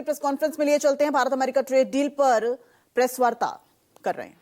Press conference में लिए चलते हैं। भारत अमेरिका ट्रेड डील पर प्रेस वार्ता कर रहे हैं।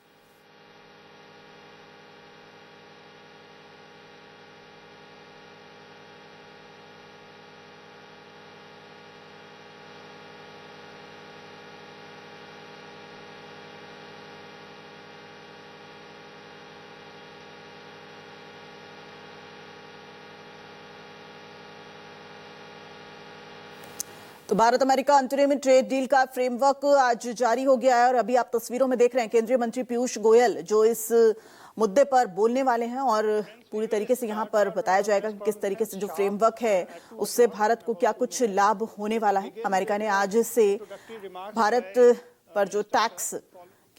तो भारत अमेरिका अंतरिम ट्रेड डील का फ्रेमवर्क आज जारी हो गया है और अभी आप तस्वीरों में देख रहे हैं केंद्रीय मंत्री पीयूष गोयल जो इस मुद्दे पर बोलने वाले हैं और पूरी तरीके से यहां पर बताया जाएगा कि किस तरीके से जो फ्रेमवर्क है उससे भारत को क्या कुछ लाभ होने वाला है। अमेरिका ने आज से भारत पर जो टैक्स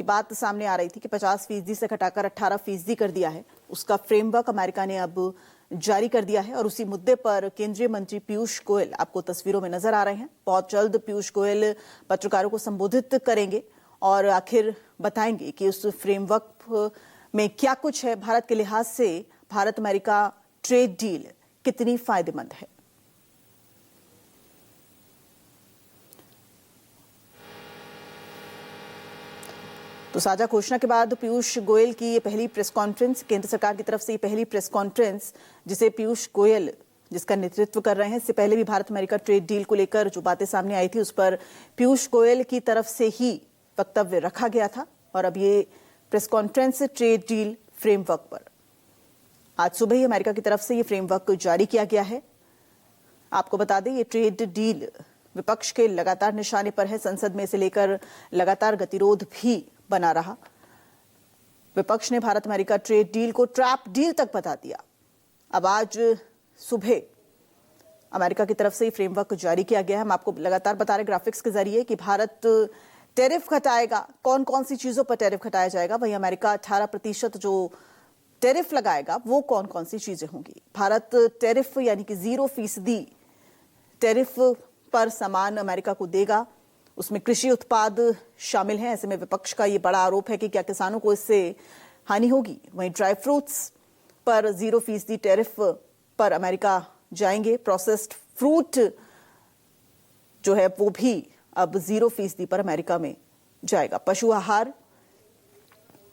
की बात सामने आ रही थी कि 50% से घटाकर 18% कर दिया है, उसका फ्रेमवर्क अमेरिका ने अब जारी कर दिया है और उसी मुद्दे पर केंद्रीय मंत्री पीयूष गोयल आपको तस्वीरों में नजर आ रहे हैं। बहुत जल्द पीयूष गोयल पत्रकारों को संबोधित करेंगे और आखिर बताएंगे कि उस फ्रेमवर्क में क्या कुछ है। भारत के लिहाज से भारत अमेरिका ट्रेड डील कितनी फायदेमंद है। तो साझा घोषणा के बाद पीयूष गोयल की ये पहली प्रेस कॉन्फ्रेंस, केंद्र सरकार की तरफ से ये पहली प्रेस कॉन्फ्रेंस जिसे पीयूष गोयल जिसका नेतृत्व कर रहे हैं। इससे पहले भी भारत अमेरिका ट्रेड डील को लेकर जो बातें सामने आई थी उस पर पीयूष गोयल की तरफ से ही वक्तव्य रखा गया था और अब ये press conference trade deal framework पर आज सुबह ही अमेरिका की तरफ से ये फ्रेमवर्क जारी किया गया है। आपको बता दें ये ट्रेड डील विपक्ष के लगातार निशाने पर है। संसद में इसे लेकर लगातार गतिरोध भी बना रहा। विपक्ष ने भारत अमेरिका ट्रेड डील को ट्रैप डील तक बता दिया। अब आज सुबह अमेरिका की तरफ से ही फ्रेमवर्क जारी किया गया है। हम आपको लगातार बता रहे ग्राफिक्स के जरिए कि भारत टैरिफ घटाएगा, कौन कौन सी चीजों पर टैरिफ घटाया जाएगा, वहीं अमेरिका 18% जो टैरिफ लगाएगा वो कौन कौन सी चीजें होंगी। भारत टैरिफ यानी कि 0% टैरिफ पर सामान अमेरिका को देगा, उसमें कृषि उत्पाद शामिल हैं। ऐसे में विपक्ष का ये बड़ा आरोप है कि क्या किसानों को इससे हानि होगी। वहीं ड्राई फ्रूट्स पर 0% टैरिफ पर अमेरिका जाएंगे। प्रोसेस्ड फ्रूट जो है वो भी अब 0% पर अमेरिका में जाएगा। पशु आहार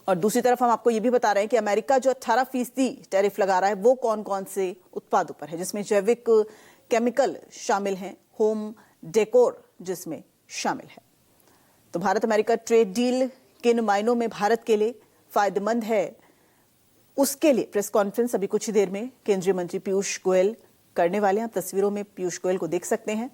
और दूसरी तरफ हम आपको ये भी बता रहे हैं कि अमेरिका जो 18% टैरिफ लगा रहा है वो कौन कौन से उत्पादों पर है, जिसमें जैविक केमिकल शामिल हैं, होम डेकोर जिसमें शामिल है। तो भारत अमेरिका ट्रेड डील किन मायनों में भारत के लिए फायदेमंद है उसके लिए प्रेस कॉन्फ्रेंस अभी कुछ ही देर में केंद्रीय मंत्री पीयूष गोयल करने वाले हैं। आप तस्वीरों में पीयूष गोयल को देख सकते हैं।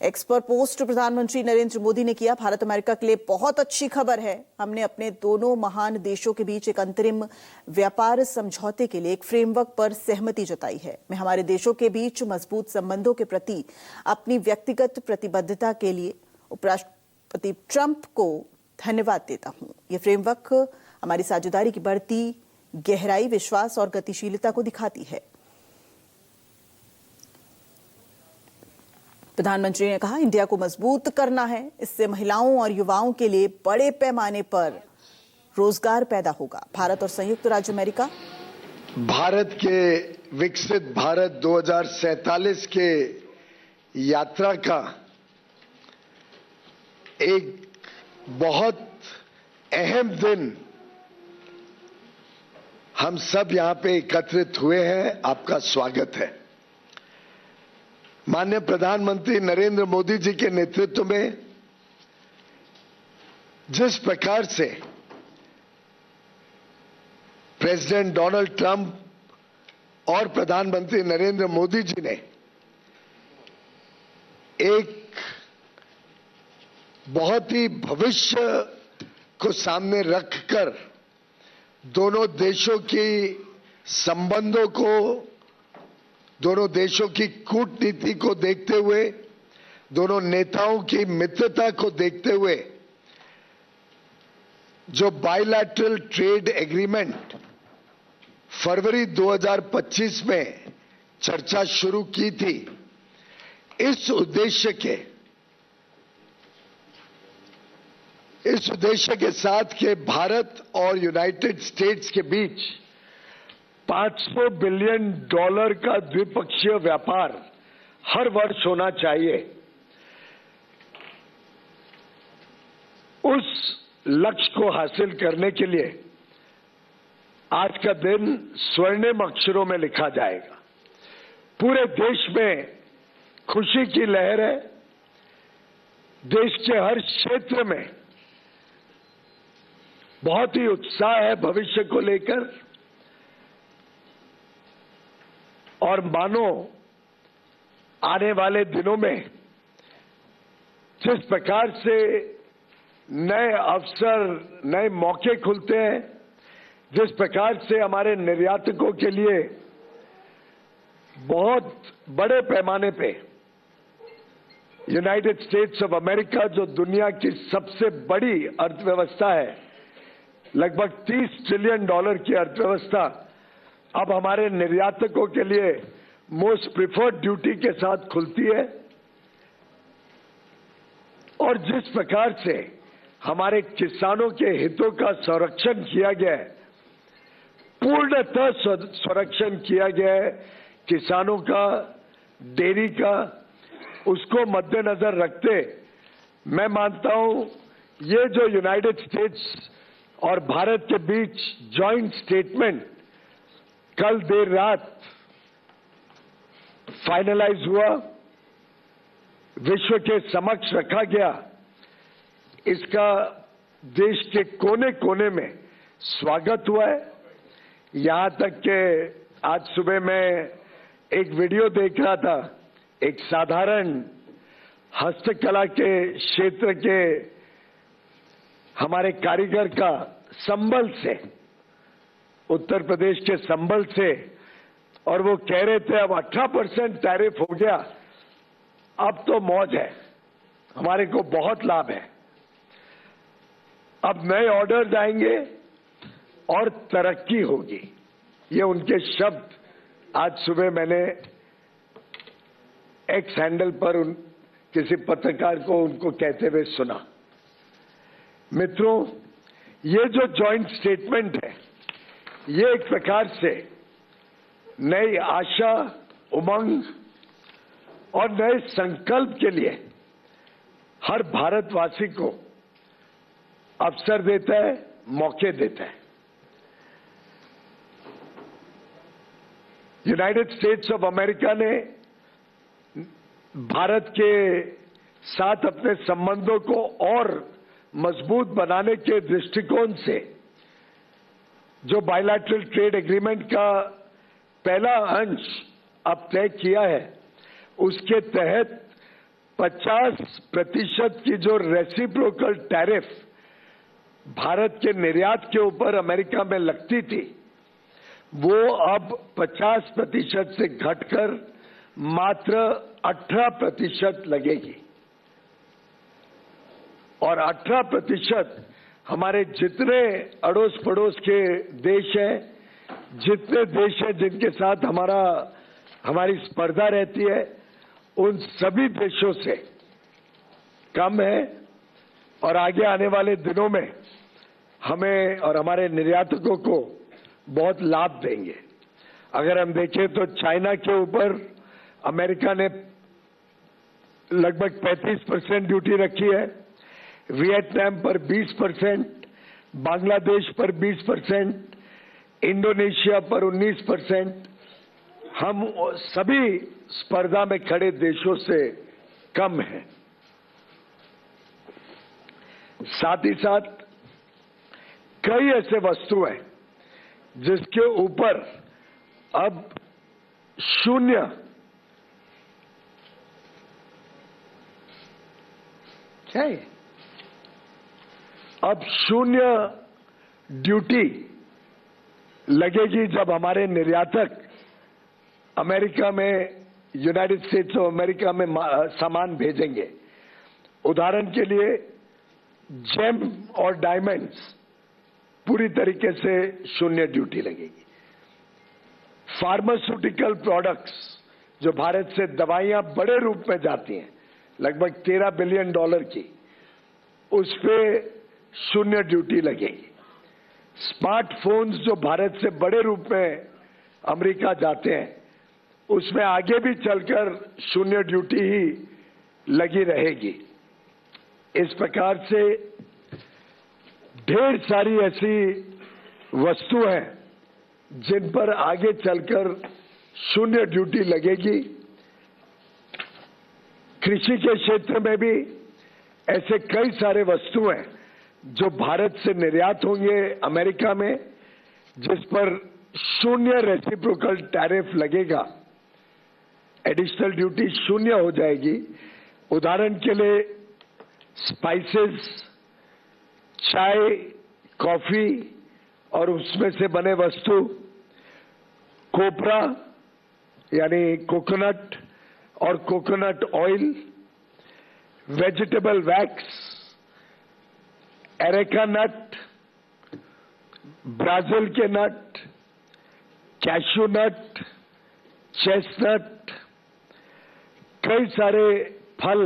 एक्स पर पोस्ट प्रधानमंत्री नरेंद्र मोदी ने किया, भारत अमेरिका के लिए बहुत अच्छी खबर है। हमने अपने दोनों महान देशों के बीच एक अंतरिम व्यापार समझौते के लिए एक फ्रेमवर्क पर सहमति जताई है। मैं हमारे देशों के बीच मजबूत संबंधों के प्रति अपनी व्यक्तिगत प्रतिबद्धता के लिए उपराष्ट्रपति ट्रंप को धन्यवाद देता हूं। यह फ्रेमवर्क हमारी साझेदारी की बढ़ती गहराई, विश्वास और गतिशीलता को दिखाती है। प्रधानमंत्री ने कहा, इंडिया को मजबूत करना है, इससे महिलाओं और युवाओं के लिए बड़े पैमाने पर रोजगार पैदा होगा। भारत और संयुक्त राज्य अमेरिका भारत के विकसित भारत 2047 के यात्रा का एक बहुत अहम दिन हम सब यहां पे एकत्रित हुए हैं। आपका स्वागत है। माननीय प्रधानमंत्री नरेंद्र मोदी जी के नेतृत्व में जिस प्रकार से प्रेसिडेंट डोनाल्ड ट्रंप और प्रधानमंत्री नरेंद्र मोदी जी ने एक बहुत ही भविष्य को सामने रखकर दोनों देशों की संबंधों को, दोनों देशों की कूटनीति को देखते हुए, दोनों नेताओं की मित्रता को देखते हुए जो बायलैटरल ट्रेड एग्रीमेंट फरवरी 2025 में चर्चा शुरू की थी, इस उद्देश्य के साथ के भारत और यूनाइटेड स्टेट्स के बीच $500 बिलियन का द्विपक्षीय व्यापार हर वर्ष होना चाहिए। उस लक्ष्य को हासिल करने के लिए आज का दिन स्वर्णिम अक्षरों में लिखा जाएगा। पूरे देश में खुशी की लहर है। देश के हर क्षेत्र में बहुत ही उत्साह है भविष्य को लेकर, और मानो आने वाले दिनों में जिस प्रकार से नए अवसर, नए मौके खुलते हैं, जिस प्रकार से हमारे निर्यातकों के लिए बहुत बड़े पैमाने पे यूनाइटेड स्टेट्स ऑफ अमेरिका, जो दुनिया की सबसे बड़ी अर्थव्यवस्था है, लगभग $30 ट्रिलियन की अर्थव्यवस्था, अब हमारे निर्यातकों के लिए मोस्ट प्रिफर्ड ड्यूटी के साथ खुलती है। और जिस प्रकार से हमारे किसानों के हितों का संरक्षण किया गया है, पूर्णतः संरक्षण किया गया है किसानों का, डेयरी का, उसको मद्देनजर रखते मैं मानता हूं ये जो यूनाइटेड स्टेट्स और भारत के बीच जॉइंट स्टेटमेंट कल देर रात फाइनलाइज हुआ, विश्व के समक्ष रखा गया, इसका देश के कोने कोने में स्वागत हुआ है। यहां तक कि आज सुबह मैं एक वीडियो देख रहा था, एक साधारण हस्तकला के क्षेत्र के हमारे कारीगर का संबल से, उत्तर प्रदेश के संबल से, और वो कह रहे थे अब 18% टैरिफ हो गया, अब तो मौज है, हमारे को बहुत लाभ है, अब नए ऑर्डर आएंगे और तरक्की होगी। ये उनके शब्द आज सुबह मैंने एक्स हैंडल पर किसी पत्रकार को उनको कहते हुए सुना। मित्रों, ये जो जॉइंट स्टेटमेंट है, ये एक प्रकार से नई आशा, उमंग और नए संकल्प के लिए हर भारतवासी को अवसर देता है, मौके देता है। यूनाइटेड स्टेट्स ऑफ अमेरिका ने भारत के साथ अपने संबंधों को और मजबूत बनाने के दृष्टिकोण से जो बायलैटरल ट्रेड एग्रीमेंट का पहला अंश अब तय किया है, उसके तहत 50% की जो रेसिप्रोकल टैरिफ भारत के निर्यात के ऊपर अमेरिका में लगती थी, वो अब 50% से घटकर मात्र 18% लगेगी। और 18% हमारे जितने अड़ोस पड़ोस के देश हैं, जितने देश हैं जिनके साथ हमारी स्पर्धा रहती है, उन सभी देशों से कम है, और आगे आने वाले दिनों में हमें और हमारे निर्यातकों को बहुत लाभ देंगे। अगर हम देखें तो चाइना के ऊपर अमेरिका ने लगभग 35% ड्यूटी रखी है, वियतनाम पर 20%, बांग्लादेश पर 20%, इंडोनेशिया पर 19%। हम सभी स्पर्धा में खड़े देशों से कम हैं। साथ ही साथ कई ऐसे वस्तु हैं जिसके ऊपर अब शून्य ड्यूटी लगेगी जब हमारे निर्यातक अमेरिका में, यूनाइटेड स्टेट्स ऑफ अमेरिका में सामान भेजेंगे। उदाहरण के लिए जेम और डायमंड्स पूरी तरीके से शून्य ड्यूटी लगेगी। फार्मास्यूटिकल प्रोडक्ट्स, जो भारत से दवाइयां बड़े रूप में जाती हैं, लगभग $13 बिलियन की, उस पे शून्य ड्यूटी लगेगी। स्मार्टफोन्स जो भारत से बड़े रूप में अमेरिका जाते हैं, उसमें आगे भी चलकर शून्य ड्यूटी ही लगी रहेगी। इस प्रकार से ढेर सारी ऐसी वस्तु हैं जिन पर आगे चलकर शून्य ड्यूटी लगेगी। कृषि के क्षेत्र में भी ऐसे कई सारे वस्तु हैं जो भारत से निर्यात होंगे अमेरिका में, जिस पर शून्य रेसिप्रोकल टैरिफ लगेगा, एडिशनल ड्यूटी शून्य हो जाएगी। उदाहरण के लिए स्पाइसेस, चाय, कॉफी और उसमें से बने वस्तु, कोपरा यानी कोकोनट और coconut oil, vegetable wax, areca nut, Brazil के नट, कैशू नट, चेस्टनट, कई सारे फल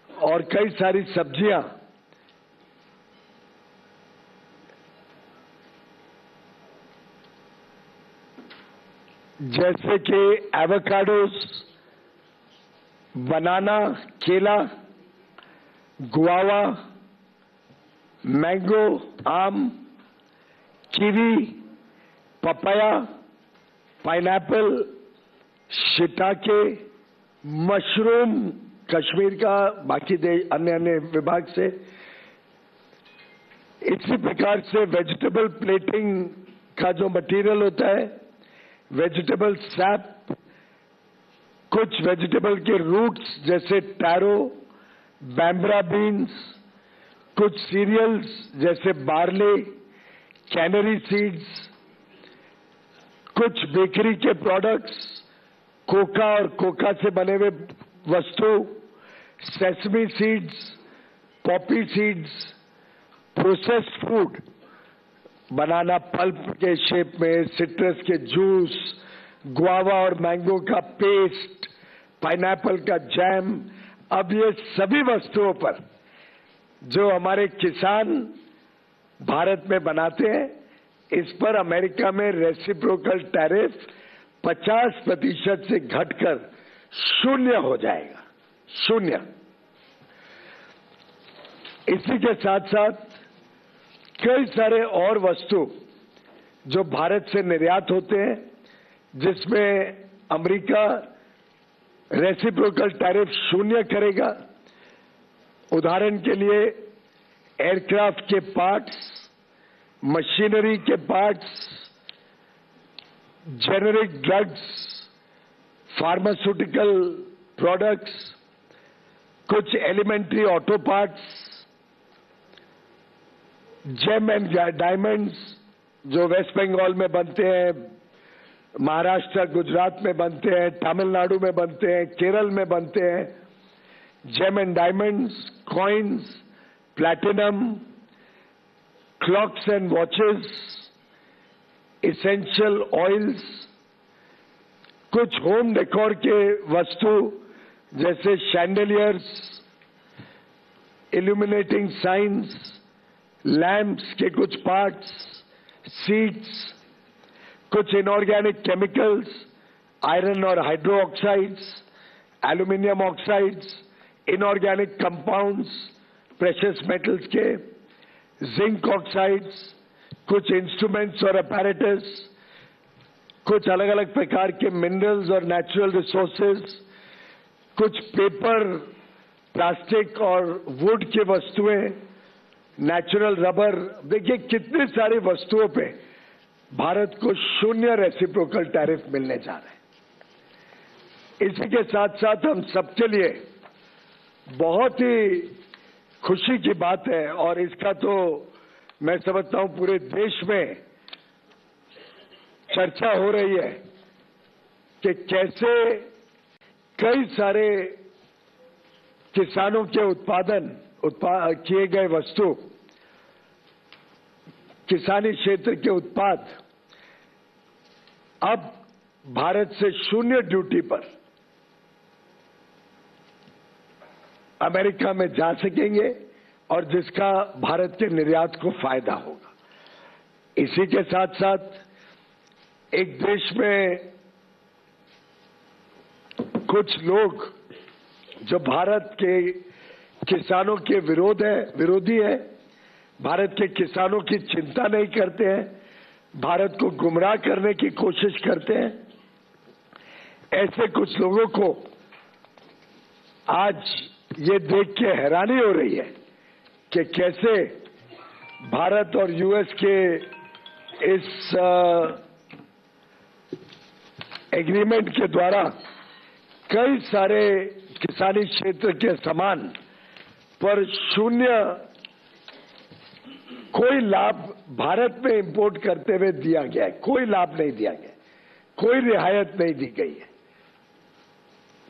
और कई सारी सब्जियां, जैसे कि एवोकाडोस, बनाना, केला, गुआवा, मैंगो, आम, kiwi, papaya, pineapple, shiitake, mushroom Kashmir का, बाकी अन्य विभाग से। इसी प्रकार से वेजिटेबल प्लेटिंग का जो मटेरियल होता है, वेजिटेबल सैप, कुछ वेजिटेबल के रूट्स जैसे टैरो, बैम्ब्रा बीन्स, कुछ सीरियल्स जैसे बार्ले, कैनरी सीड्स, कुछ बेकरी के प्रोडक्ट्स, कोका और कोका से बने हुए वस्तु, sesame seeds, poppy seeds, processed food, banana pulp के शेप में, सिट्रस के जूस, गुआवा और मैंगो का पेस्ट, पाइनएप्पल का जैम। अब ये सभी वस्तुओं पर जो हमारे किसान भारत में बनाते हैं, इस पर अमेरिका में रेसिप्रोकल टैरिफ 50% से घटकर शून्य हो जाएगा, शून्य। इसी के साथ साथ कई सारे और वस्तु जो भारत से निर्यात होते हैं, जिसमें अमेरिका रेसिप्रोकल टैरिफ शून्य करेगा। उदाहरण के लिए एयरक्राफ्ट के पार्ट्स, मशीनरी के parts, generic drugs, pharmaceutical products, कुछ elementary auto parts, gem and diamonds जो वेस्ट बंगाल में बनते हैं, महाराष्ट्र, गुजरात में बनते हैं, तमिलनाडु में बनते हैं, केरल में बनते हैं, gem and diamonds, coins, platinum, clocks and watches, essential oils, कुछ होम डेकोर के वस्तु जैसे शैंडलियर्स, इल्यूमिनेटिंग साइंस, लैंप्स के कुछ पार्ट्स, सीट्स, कुछ इनऑर्गेनिक केमिकल्स, आयरन और hydro oxides, aluminium oxides, inorganic compounds, precious metals के, जिंक ऑक्साइड्स, कुछ इंस्ट्रूमेंट्स और अपैरेटस, कुछ अलग अलग प्रकार के मिनरल्स और नेचुरल रिसोर्सेज, कुछ पेपर, प्लास्टिक और वुड की वस्तुएं, नेचुरल रबर। देखिए कितनी सारी वस्तुओं पे भारत को शून्य रेसिप्रोकल टैरिफ मिलने जा रहे हैं। इसी के साथ साथ हम सबके लिए बहुत ही खुशी की बात है, और इसका तो मैं समझता हूं पूरे देश में चर्चा हो रही है कि कैसे कई सारे किसानों के किए गए वस्तु, किसानी क्षेत्र के उत्पाद अब भारत से शून्य ड्यूटी पर अमेरिका में जा सकेंगे, और जिसका भारत के निर्यात को फायदा होगा। इसी के साथ साथ एक देश में कुछ लोग जो भारत के किसानों के विरोधी है, भारत के किसानों की चिंता नहीं करते हैं, भारत को गुमराह करने की कोशिश करते हैं, ऐसे कुछ लोगों को आज ये देख के हैरानी हो रही है कि कैसे भारत और यूएस के इस एग्रीमेंट के द्वारा कई सारे किसानी क्षेत्र के सामान पर शून्य कोई लाभ भारत में इंपोर्ट करते हुए दिया गया है। कोई लाभ नहीं दिया गया, कोई रियायत नहीं दी गई है।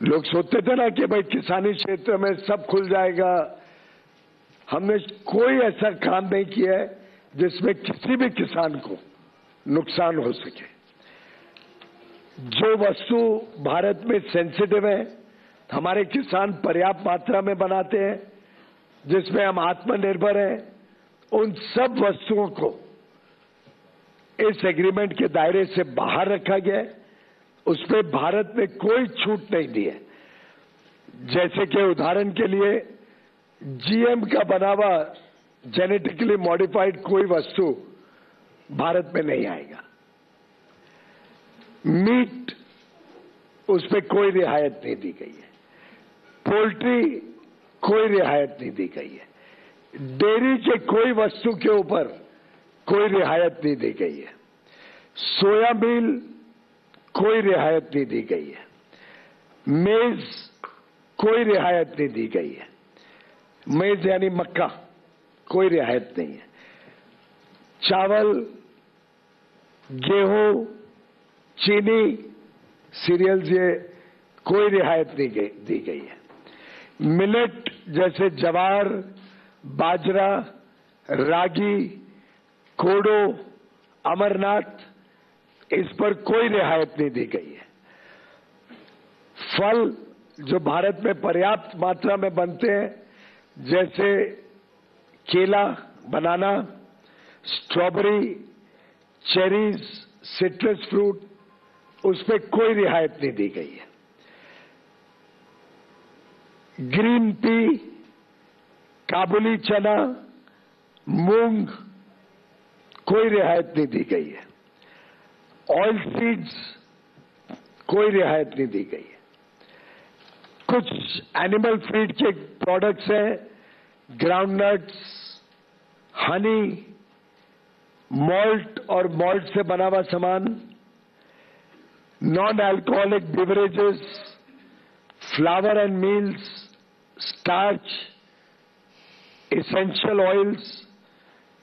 लोग सोचते थे ना कि भाई किसानी क्षेत्र में सब खुल जाएगा। हमने कोई ऐसा काम नहीं किया है जिसमें किसी भी किसान को नुकसान हो सके। जो वस्तु भारत में सेंसिटिव है, हमारे किसान पर्याप्त मात्रा में बनाते हैं, जिसमें हम आत्मनिर्भर हैं, उन सब वस्तुओं को इस एग्रीमेंट के दायरे से बाहर रखा गया है। उसमें भारत ने कोई छूट नहीं दी है। जैसे कि उदाहरण के लिए जीएम का बना हुआ जेनेटिकली मॉडिफाइड कोई वस्तु भारत में नहीं आएगा। मीट, उसमें कोई रियायत नहीं दी गई है। पोल्ट्री, कोई रियायत नहीं दी गई है। डेयरी के कोई वस्तु के ऊपर कोई रियायत नहीं दी गई है। सोया मिल, कोई रियायत नहीं दी गई है। मेज, कोई रियायत नहीं दी गई है। मेज यानी मक्का, कोई रियायत नहीं है। चावल, गेहूं, चीनी, सीरियल्स, ये कोई रियायत नहीं दी गई है। मिलेट जैसे ज्वार, बाजरा, रागी, कोडो, अमरनाथ, इस पर कोई रियायत नहीं दी गई है। फल जो भारत में पर्याप्त मात्रा में बनते हैं, जैसे केला, बनाना, स्ट्रॉबेरी, चेरीज, सिट्रस फ्रूट, उसमें कोई रियायत नहीं दी गई है। ग्रीन पी, काबुली चना, मूंग, कोई रियायत नहीं दी गई है। ऑयल सीड्स, कोई रियायत नहीं दी गई है। कुछ एनिमल फीड के प्रोडक्ट्स हैं, ग्राउंडनट्स, हनी, मॉल्ट और मॉल्ट से बना हुआ सामान, non alcoholic beverages, flower and meals, starch, essential oils,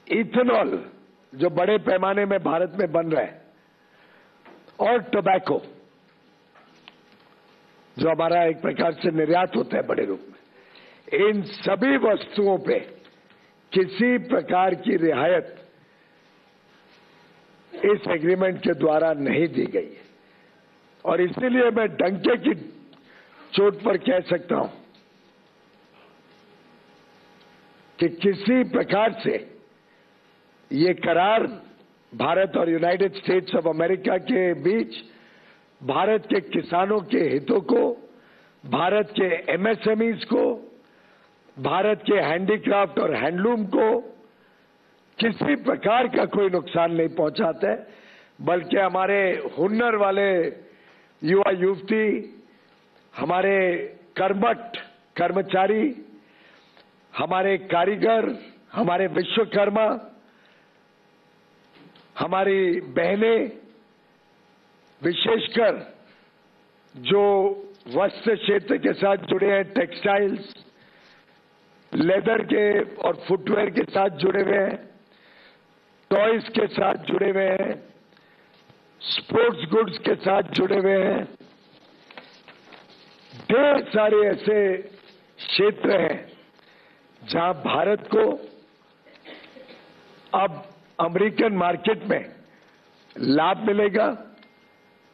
ethanol जो बड़े पैमाने में भारत में बन रहा है, और टोबैको जो हमारा एक प्रकार से निर्यात होता है बड़े रूप में। इन सभी वस्तुओं पे किसी प्रकार की रियायत इस एग्रीमेंट के द्वारा नहीं दी गई है। और इसीलिए मैं डंके की चोट पर कह सकता हूं कि किसी प्रकार से ये करार भारत और यूनाइटेड स्टेट्स ऑफ अमेरिका के बीच भारत के किसानों के हितों को, भारत के एमएसएमईज को, भारत के हैंडीक्राफ्ट और हैंडलूम को किसी प्रकार का कोई नुकसान नहीं पहुंचाता है, बल्कि हमारे हुनर वाले युवा युवती, हमारे कर्मठ कर्मचारी, हमारे कारीगर, हमारे विश्वकर्मा, हमारी बहनें, विशेषकर जो वस्त्र क्षेत्र के साथ जुड़े हैं, टेक्सटाइल्स, लेदर के और फुटवेयर के साथ जुड़े हुए हैं, टॉयज के साथ जुड़े हुए हैं, स्पोर्ट्स गुड्स के साथ जुड़े हुए हैं, ढेर सारे ऐसे क्षेत्र हैं जहां भारत को अब अमेरिकन मार्केट में लाभ मिलेगा।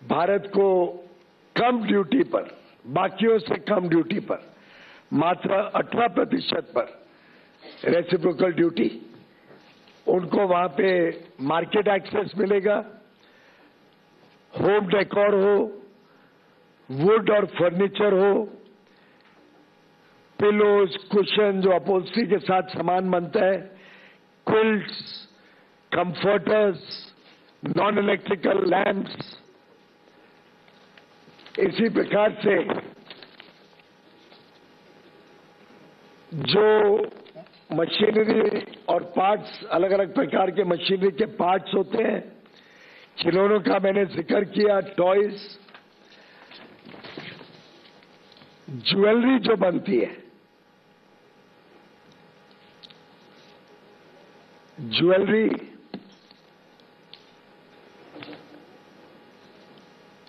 भारत को कम ड्यूटी पर, बाकियों से कम ड्यूटी पर, मात्र 18% पर रेसिप्रोकल ड्यूटी, उनको वहां पे मार्केट एक्सेस मिलेगा। होम डेकोर हो, वुड और फर्नीचर हो, पिलोज, कुशन जो अपहोल्स्ट्री के साथ सामान बनता है, quilts, comforters, non electrical lamps, इसी प्रकार से जो मशीनरी और पार्ट्स, अलग अलग प्रकार के मशीनरी के पार्ट्स होते हैं, खिलौनों का मैंने जिक्र किया, टॉयज, ज्वेलरी जो बनती है, jewellery,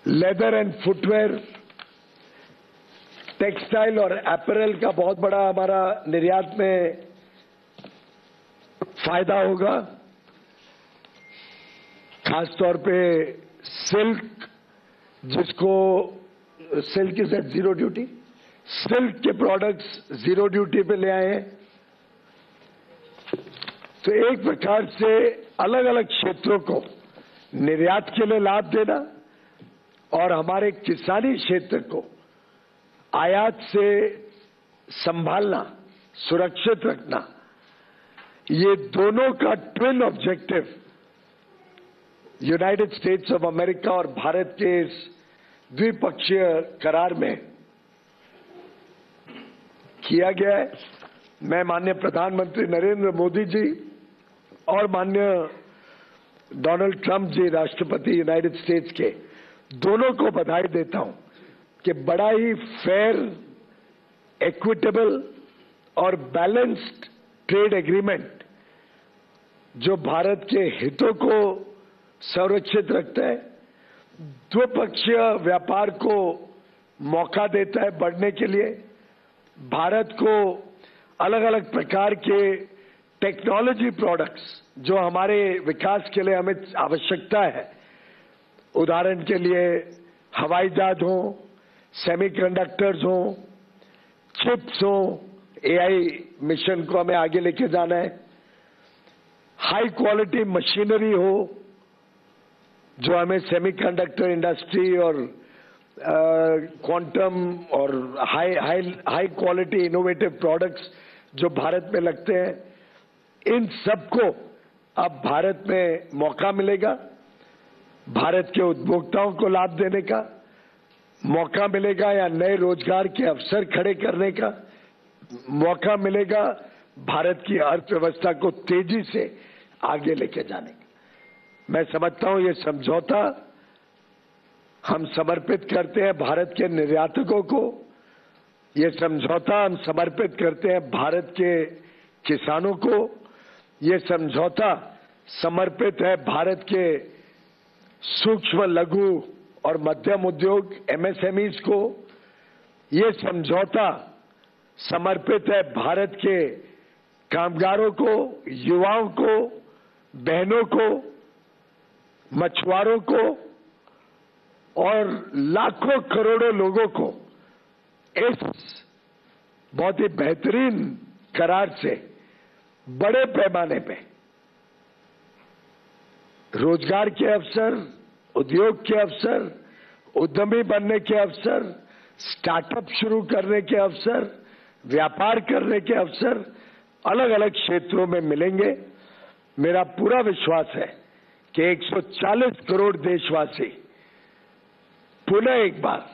leather and footwear, textile और अपैरल का बहुत बड़ा हमारा निर्यात में फायदा होगा। खासतौर पे सिल्क, जिसको silk is at zero duty, silk के प्रोडक्ट्स जीरो ड्यूटी पे ले आए हैं। तो एक प्रकार से अलग अलग क्षेत्रों को निर्यात के लिए लाभ देना और हमारे किसानी क्षेत्र को आयात से संभालना, सुरक्षित रखना, ये दोनों का twin objective United states of America और भारत के इस द्विपक्षीय करार में किया गया है। मैं माननीय प्रधानमंत्री नरेंद्र मोदी जी और माननीय डोनाल्ड ट्रंप जी, राष्ट्रपति यूनाइटेड स्टेट्स के, दोनों को बधाई देता हूं कि बड़ा ही फेयर, इक्विटेबल और बैलेंस्ड ट्रेड एग्रीमेंट जो भारत के हितों को संरक्षित रखता है, द्विपक्षीय व्यापार को मौका देता है बढ़ने के लिए, भारत को अलग अलग प्रकार के टेक्नोलॉजी प्रोडक्ट्स जो हमारे विकास के लिए हमें आवश्यकता है, उदाहरण के लिए हवाई जहाज हो, सेमीकंडक्टर्स हो, चिप्स हो, एआई मिशन को हमें आगे लेके जाना है, हाई क्वालिटी मशीनरी हो जो हमें सेमीकंडक्टर इंडस्ट्री और क्वांटम और हाई क्वालिटी इनोवेटिव प्रोडक्ट्स जो भारत में लगते हैं, इन सबको अब भारत में मौका मिलेगा, भारत के उपभोक्ताओं को लाभ देने का मौका मिलेगा या नए रोजगार के अवसर खड़े करने का मौका मिलेगा, भारत की अर्थव्यवस्था को तेजी से आगे लेके जाने का। मैं समझता हूं ये समझौता हम समर्पित करते हैं भारत के निर्यातकों को, ये समझौता हम समर्पित करते हैं भारत के किसानों को, ये समझौता समर्पित है भारत के सूक्ष्म, लघु और मध्यम उद्योग एमएसएमईज को, ये समझौता समर्पित है भारत के कामगारों को, युवाओं को, बहनों को, मछुआरों को और लाखों करोड़ों लोगों को इस बहुत ही बेहतरीन करार से बड़े पैमाने पे रोजगार के अवसर, उद्योग के अवसर, उद्यमी बनने के अवसर, स्टार्टअप शुरू करने के अवसर, व्यापार करने के अवसर अलग अलग क्षेत्रों में मिलेंगे। मेरा पूरा विश्वास है कि 140 करोड़ देशवासी पुनः एक बार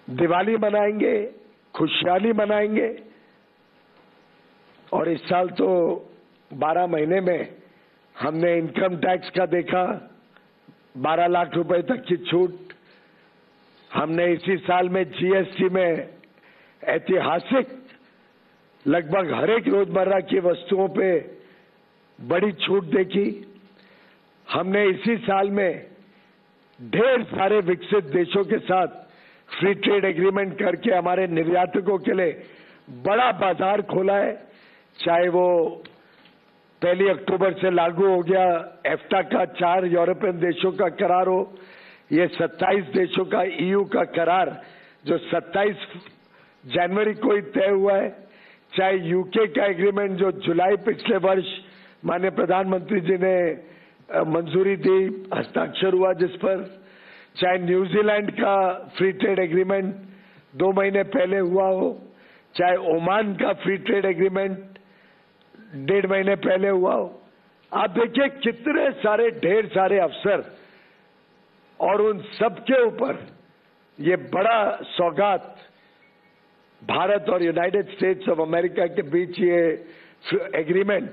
दिवाली मनाएंगे, खुशहाली मनाएंगे और इस साल तो 12 महीने में हमने इनकम टैक्स का देखा 12 लाख रुपए तक की छूट, हमने इसी साल में जीएसटी में ऐतिहासिक लगभग हर एक रोजमर्रा की वस्तुओं पे बड़ी छूट देखी, हमने इसी साल में ढेर सारे विकसित देशों के साथ फ्री ट्रेड एग्रीमेंट करके हमारे निर्यातकों के लिए बड़ा बाजार खोला है, चाहे वो 1 अक्टूबर से लागू हो गया एफ्टा का 4 यूरोपियन देशों का करार हो, ये 27 देशों का ईयू का करार जो 27 जनवरी को ही तय हुआ है, चाहे यूके का एग्रीमेंट जो जुलाई पिछले वर्ष माननीय प्रधानमंत्री जी ने मंजूरी दी, हस्ताक्षर हुआ जिस पर, चाहे न्यूजीलैंड का फ्री ट्रेड एग्रीमेंट 2 महीने पहले हुआ हो, चाहे ओमान का फ्री ट्रेड एग्रीमेंट 1.5 महीने पहले हुआ हो। आप देखिए कितने सारे ढेर सारे अवसर और उन सबके ऊपर ये बड़ा सौगात भारत और यूनाइटेड स्टेट्स ऑफ अमेरिका के बीच ये एग्रीमेंट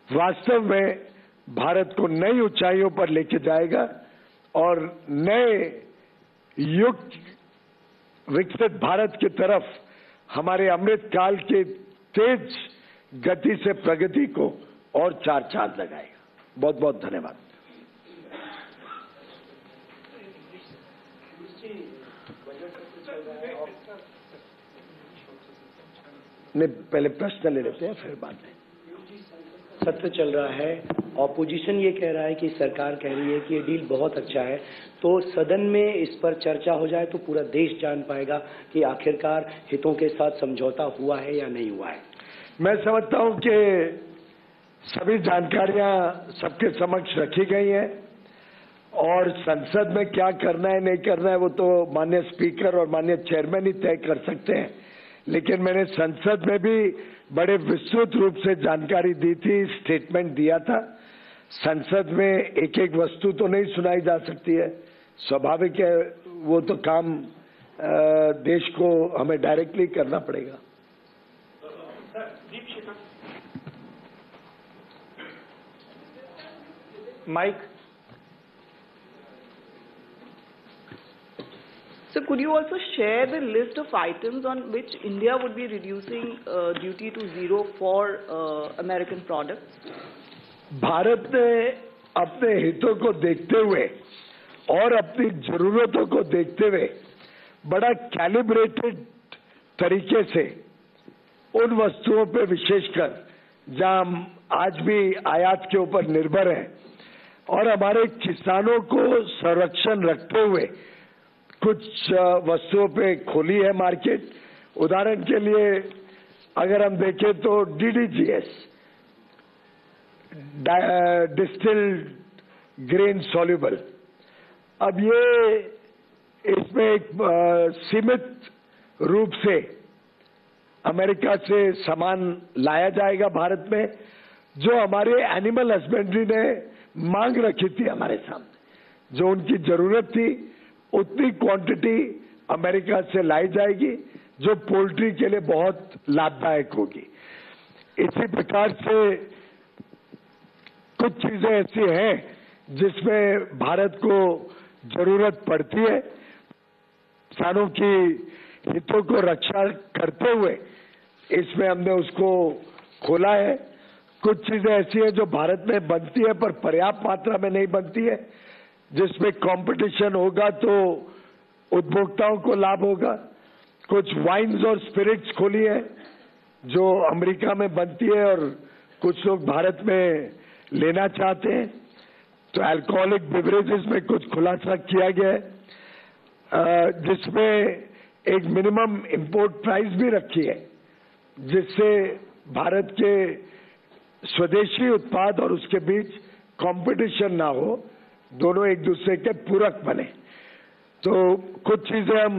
वास्तव में भारत को नई ऊंचाइयों पर लेके जाएगा और नए युग विकसित भारत की तरफ हमारे अमृत काल के तेज गति से प्रगति को और चार चांद लगाएगा। बहुत बहुत धन्यवाद। नहीं, पहले प्रश्न ले लेते हैं फिर बात है। सत्र चल रहा है, ऑपोजिशन ये कह रहा है कि सरकार कह रही है कि ये डील बहुत अच्छा है, तो सदन में इस पर चर्चा हो जाए तो पूरा देश जान पाएगा कि आखिरकार हितों के साथ समझौता हुआ है या नहीं हुआ है। मैं समझता हूं कि सभी जानकारियां सबके समक्ष रखी गई हैं और संसद में क्या करना है नहीं करना है वो तो माननीय स्पीकर और माननीय चेयरमैन ही तय कर सकते हैं, लेकिन मैंने संसद में भी बड़े विस्तृत रूप से जानकारी दी थी, स्टेटमेंट दिया था। संसद में एक एक वस्तु तो नहीं सुनाई जा सकती है, स्वाभाविक है, वो तो काम देश को हमें डायरेक्टली करना पड़ेगा। Mic. So could you also share the list of items on which India would be reducing duty to zero for American products? Bharat ने अपने हितों को देखते हुए और अपनी जरूरतों को देखते हुए बड़ा कैलिब्रेटेड तरीके से उन वस्तुओं पे विशेषकर जहां हम आज भी आयात के ऊपर निर्भर हैं और हमारे किसानों को संरक्षण रखते हुए कुछ वस्तुओं पे खोली है मार्केट। उदाहरण के लिए अगर हम देखें तो DDGS, डिस्टिल्ड ग्रेन सॉल्युबल, अब ये इसमें एक सीमित रूप से अमेरिका से सामान लाया जाएगा भारत में, जो हमारे एनिमल हस्बेंड्री ने मांग रखी थी हमारे सामने, जो उनकी जरूरत थी उतनी क्वांटिटी अमेरिका से लाई जाएगी, जो पोल्ट्री के लिए बहुत लाभदायक होगी। इसी प्रकार से कुछ चीजें ऐसी हैं जिसमें भारत को जरूरत पड़ती है, किसानों की हितों को रक्षा करते हुए इसमें हमने उसको खोला है। कुछ चीजें ऐसी हैं जो भारत में बनती है पर पर्याप्त मात्रा में नहीं बनती है, जिसमें कंपटीशन होगा तो उपभोक्ताओं को लाभ होगा। कुछ वाइन्स और स्पिरिट्स खोली है जो अमेरिका में बनती है और कुछ लोग भारत में लेना चाहते हैं, तो अल्कोहलिक बेवरेजेस में कुछ खुलासा किया गया है, जिसमें एक मिनिमम इंपोर्ट प्राइस भी रखी है, जिससे भारत के स्वदेशी उत्पाद और उसके बीच कंपटीशन ना हो, दोनों एक दूसरे के पूरक बने। तो कुछ चीजें हम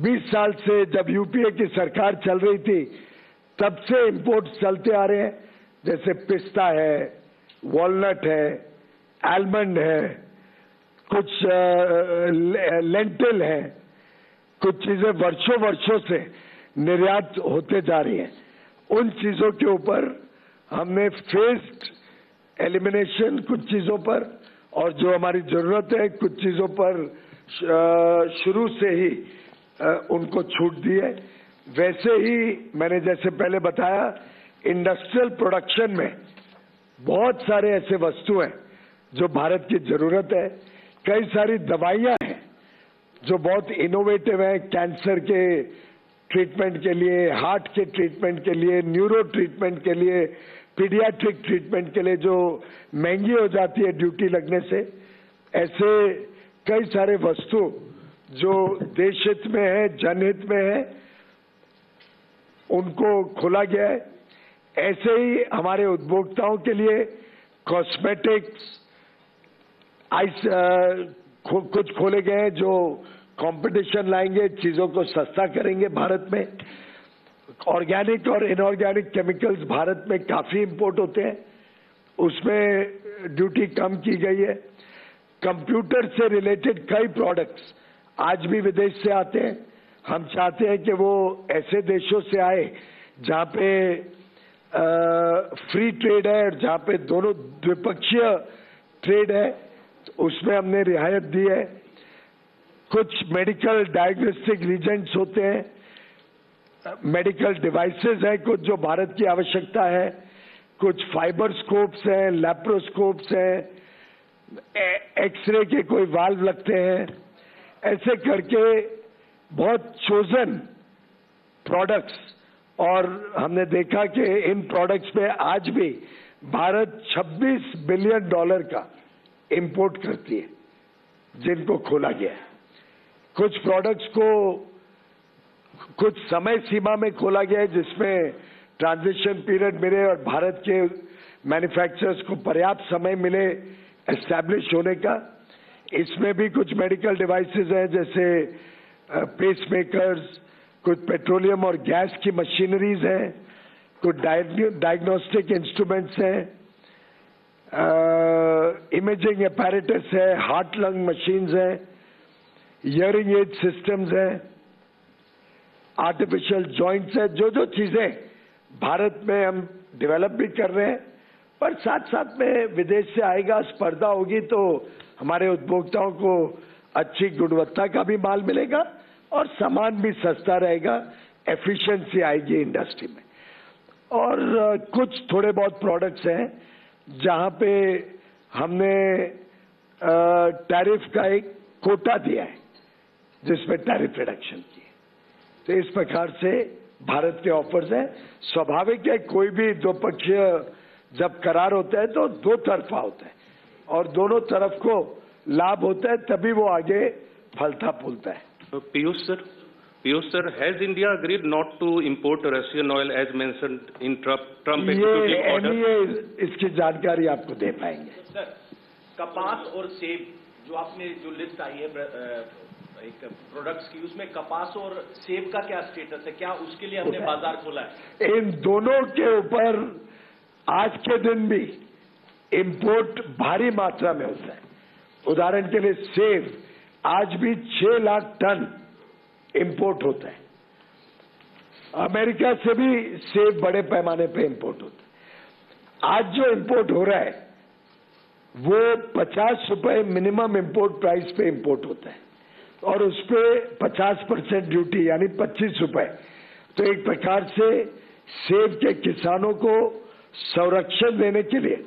20 साल से जब यूपीए की सरकार चल रही थी तब से इंपोर्ट चलते आ रहे हैं, जैसे पिस्ता है, वॉलनट है, आलमंड है, कुछ लेंटिल है, कुछ चीजें वर्षों वर्षों से निर्यात होते जा रही हैं। उन चीजों के ऊपर हमने फेस्ड एलिमिनेशन कुछ चीजों पर और जो हमारी जरूरत है कुछ चीजों पर शुरू से ही उनको छूट दी है। वैसे ही मैंने जैसे पहले बताया, इंडस्ट्रियल प्रोडक्शन में बहुत सारे ऐसे वस्तु हैं जो भारत की जरूरत है। कई सारी दवाइयां हैं जो बहुत इनोवेटिव हैं, कैंसर के ट्रीटमेंट के लिए, हार्ट के ट्रीटमेंट के लिए, न्यूरो ट्रीटमेंट के लिए, पीडियाट्रिक ट्रीटमेंट के लिए, जो महंगी हो जाती है ड्यूटी लगने से। ऐसे कई सारे वस्तु जो देश हित में है, जनहित में है, उनको खोला गया है। ऐसे ही हमारे उपभोक्ताओं के लिए कॉस्मेटिक्स, कुछ खोले गए हैं जो कंपटीशन लाएंगे, चीजों को सस्ता करेंगे भारत में। ऑर्गेनिक और इनऑर्गेनिक केमिकल्स भारत में काफी इंपोर्ट होते हैं, उसमें ड्यूटी कम की गई है। कंप्यूटर से रिलेटेड कई प्रोडक्ट्स आज भी विदेश से आते हैं। हम चाहते हैं कि वो ऐसे देशों से आए जहां पे फ्री ट्रेड है और जहां पे दोनों द्विपक्षीय ट्रेड है, तो उसमें हमने रियायत दी है। कुछ मेडिकल डायग्नोस्टिक रीजेंट्स होते हैं, मेडिकल डिवाइसेस हैं कुछ जो भारत की आवश्यकता है, कुछ फाइबर स्कोप्स हैं, लैप्रोस्कोप्स हैं, एक्सरे के कोई वाल्व लगते हैं। ऐसे करके बहुत चोजन प्रोडक्ट्स, और हमने देखा कि इन प्रोडक्ट्स में आज भी भारत $26 बिलियन का इंपोर्ट करती है, जिनको खोला गया है। कुछ प्रोडक्ट्स को कुछ समय सीमा में खोला गया है जिसमें ट्रांजिशन पीरियड मिले और भारत के मैन्युफैक्चरर्स को पर्याप्त समय मिले एस्टैब्लिश होने का। इसमें भी कुछ मेडिकल डिवाइसेस हैं जैसे पेसमेकर्स, कुछ पेट्रोलियम और गैस की मशीनरीज हैं, कुछ डायग्नोस्टिक इंस्ट्रूमेंट्स हैं, इमेजिंग अपैरेटस है, हार्ट लंग मशीन्स हैं, हियरिंग एड सिस्टम्स हैं, आर्टिफिशियल जॉइंट्स है। जो जो चीजें भारत में हम डेवलप भी कर रहे हैं, पर साथ साथ में विदेश से आएगा, स्पर्धा होगी, तो हमारे उपभोक्ताओं को अच्छी गुणवत्ता का भी माल मिलेगा और सामान भी सस्ता रहेगा, एफिशिएंसी आएगी इंडस्ट्री में। और कुछ थोड़े बहुत प्रोडक्ट्स हैं जहां पे हमने टैरिफ का एक कोटा दिया है जिसमें टैरिफ रिडक्शन की है। तो इस प्रकार से भारत के ऑफर्स हैं। स्वाभाविक है कोई भी द्विपक्षीय जब करार होता है तो दो तरफा होता है और दोनों तरफ को लाभ होता है, तभी वो आगे फलता फूलता है। Piyush sir, has India agreed not to import Russian oil as mentioned in Trump ये executive order? इसकी जानकारी आपको दे पाएंगे। सर, कपास और सेब जो आपने जो लिस्ट आई है एक प्रोडक्ट्स की, उसमें कपास और सेब का क्या स्टेटस है? क्या उसके लिए हमने बाजार खोला है? इन दोनों के ऊपर आज के दिन भी इंपोर्ट भारी मात्रा में होता है। उदाहरण के लिए सेब आज भी 6 लाख टन इंपोर्ट होता है। अमेरिका से भी सेब बड़े पैमाने पे इंपोर्ट होता है। आज जो इंपोर्ट हो रहा है वो 50 रुपए मिनिमम इंपोर्ट प्राइस पे इंपोर्ट होता है और उस पर 50% ड्यूटी यानी 25 रुपए। तो एक प्रकार से सेब के किसानों को संरक्षण देने के लिए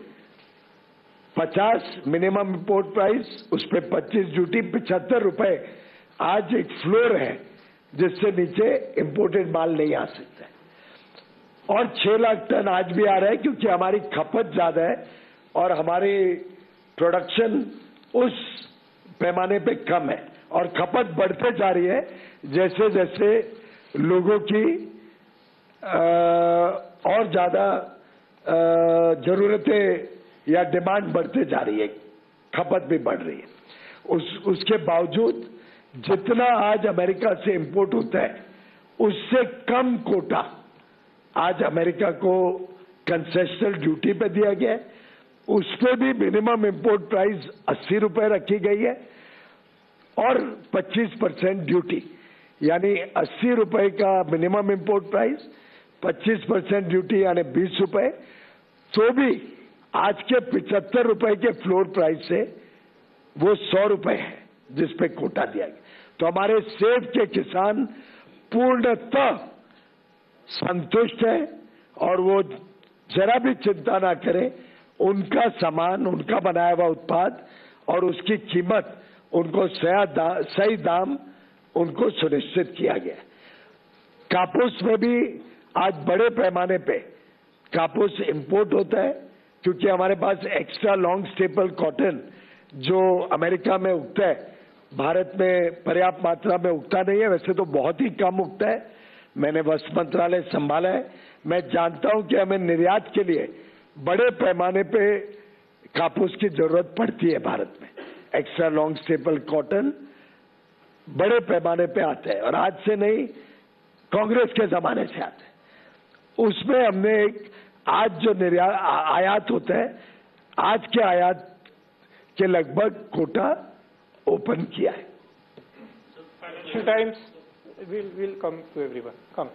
50 मिनिमम इंपोर्ट प्राइस, उस पर 25 ड्यूटी, 75 रुपए आज एक फ्लोर है जिससे नीचे इंपोर्टेड माल नहीं आ सकता है। और 6 लाख टन आज भी आ रहा है क्योंकि हमारी खपत ज्यादा है और हमारी प्रोडक्शन उस पैमाने पे कम है और खपत बढ़ते जा रही है जैसे जैसे लोगों की और ज्यादा जरूरतें या डिमांड बढ़ते जा रही है, खपत भी बढ़ रही है। उसके बावजूद जितना आज अमेरिका से इंपोर्ट होता है उससे कम कोटा आज अमेरिका को कंसेशनल ड्यूटी पे दिया गया है। उस पर भी मिनिमम इंपोर्ट प्राइस 80 रुपए रखी गई है और 25% ड्यूटी, यानी 80 रुपए का मिनिमम इंपोर्ट प्राइस, 25% ड्यूटी यानी 20 रुपए। तो भी आज के 75 रुपए के फ्लोर प्राइस से वो 100 रुपए है जिस पे कोटा दिया गया। तो हमारे सेब के किसान पूर्णतः संतुष्ट है और वो जरा भी चिंता ना करें, उनका सामान, उनका बनाया हुआ उत्पाद और उसकी कीमत उनको सही दाम उनको सुनिश्चित किया गया। कापूस में भी आज बड़े पैमाने पे कापूस इंपोर्ट होता है क्योंकि हमारे पास एक्स्ट्रा लॉन्ग स्टेपल कॉटन जो अमेरिका में उगता है भारत में पर्याप्त मात्रा में उगता नहीं है। वैसे तो बहुत ही कम उगता है, मैंने वस्त्र मंत्रालय संभाला है, मैं जानता हूं कि हमें निर्यात के लिए बड़े पैमाने पे कापूस की जरूरत पड़ती है भारत में। एक्स्ट्रा लॉन्ग स्टेपल कॉटन बड़े पैमाने पे आते हैं और आज से नहीं, कांग्रेस के जमाने से आते हैं। उसमें हमने आज जो आयात होता है, आज के आयात के लगभग कोटा ओपन किया है। Times we'll come to everyone. Come.